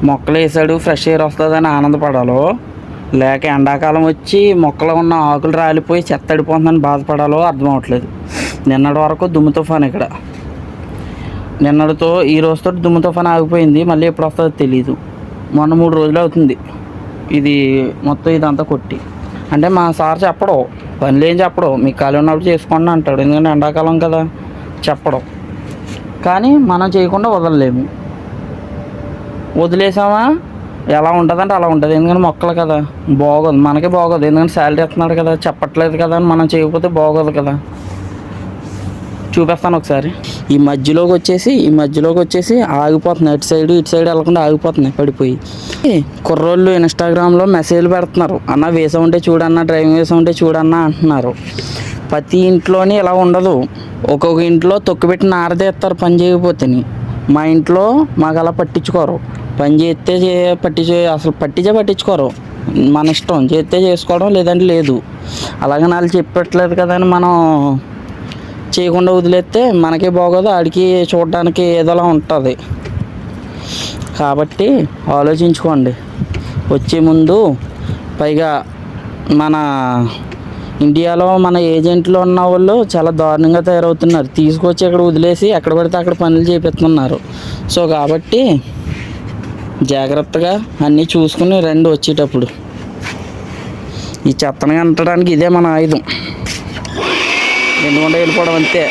మొక్కలు వేసాడు fresh air వస్తుందని ఆనందపడాలో, లేక ఎండాకాలం వచ్చి మొక్కలో ఉన్న ఆకులు రాలిపోయి చెత్త అడిపోతుందని బాధపడాలో అర్థం అవ్వట్లేదు. నిన్నటి వరకు దుమ్ము తుఫాన్ ఇక్కడ, నిన్నటితో ఈ రోజుతో దుమ్ము తుఫాన్ ఆగిపోయింది. మళ్ళీ ఎప్పుడు వస్తుందో తెలియదు. మొన్న 3 రోజులు అవుతుంది ఇది మొత్తం ఇదంతా కొట్టి. అంటే మా సార్ చెప్పడం, పనులు ఏం చెప్పడం, మీకు ఖాళీ ఉన్నప్పుడు చేసుకోండి అంటాడు. ఎందుకంటే ఎండాకాలం కదా చెప్పడం. కానీ మనం చేయకుండా వదలలేము. వదిలేసామా ఎలా ఉంటుందంటే అలా ఉంటుంది. ఎందుకంటే మొక్కలు కదా, బాగోదు, మనకే బాగోదు. ఎందుకంటే శాలరీ ఇస్తున్నాడు కదా, చెప్పట్లేదు కదా అని మనం చేయకపోతే బాగోదు కదా. చూపిస్తాను ఒకసారి. ఈ మధ్యలోకి వచ్చేసి ఆగిపోతున్నాయి. ఇటు సైడ్ వెళ్ళకుండా ఆగిపోతున్నాయి పడిపోయి. కుర్రోళ్ళు ఇన్స్టాగ్రామ్లో మెసేజ్లు పెడుతున్నారు, అన్న వేసా ఉంటే చూడన్నా, డ్రైవింగ్ వేసా ఉంటే చూడన్నా అంటున్నారు. ప్రతి ఇంట్లోని ఇలా ఉండదు. ఒక్కొక్క ఇంట్లో తొక్కుపెట్టి నారదేస్తారు పని చేయకపోతేని. మా ఇంట్లో మాకు అలా పట్టించుకోరు. పని చేస్తే అసలు పట్టించుకోరు. మన ఇష్టం, చేస్తే చేసుకోవడం లేదంటే లేదు. అలాగే వాళ్ళు చెప్పట్లేదు కదా అని మనం చేయకుండా వదిలేస్తే మనకే బాగోదు, ఆడికి చూడడానికి ఏదోలా ఉంటుంది. కాబట్టి ఆలోచించుకోండి వచ్చే ముందు. పైగా మన ఇండియాలో మన ఏజెంట్లు ఉన్న వాళ్ళు చాలా దారుణంగా తయారవుతున్నారు. తీసుకొచ్చి ఇక్కడ వదిలేసి ఎక్కడ పడితే అక్కడ పనులు చేపిస్తున్నారు. సో కాబట్టి జాగ్రత్తగా అన్నీ చూసుకుని రండి వచ్చేటప్పుడు. ఈ చెత్తను అంటడానికి ఇదే మన ఆయుధం. ఎందుకంటే వెళ్ళిపోవడం అంతే.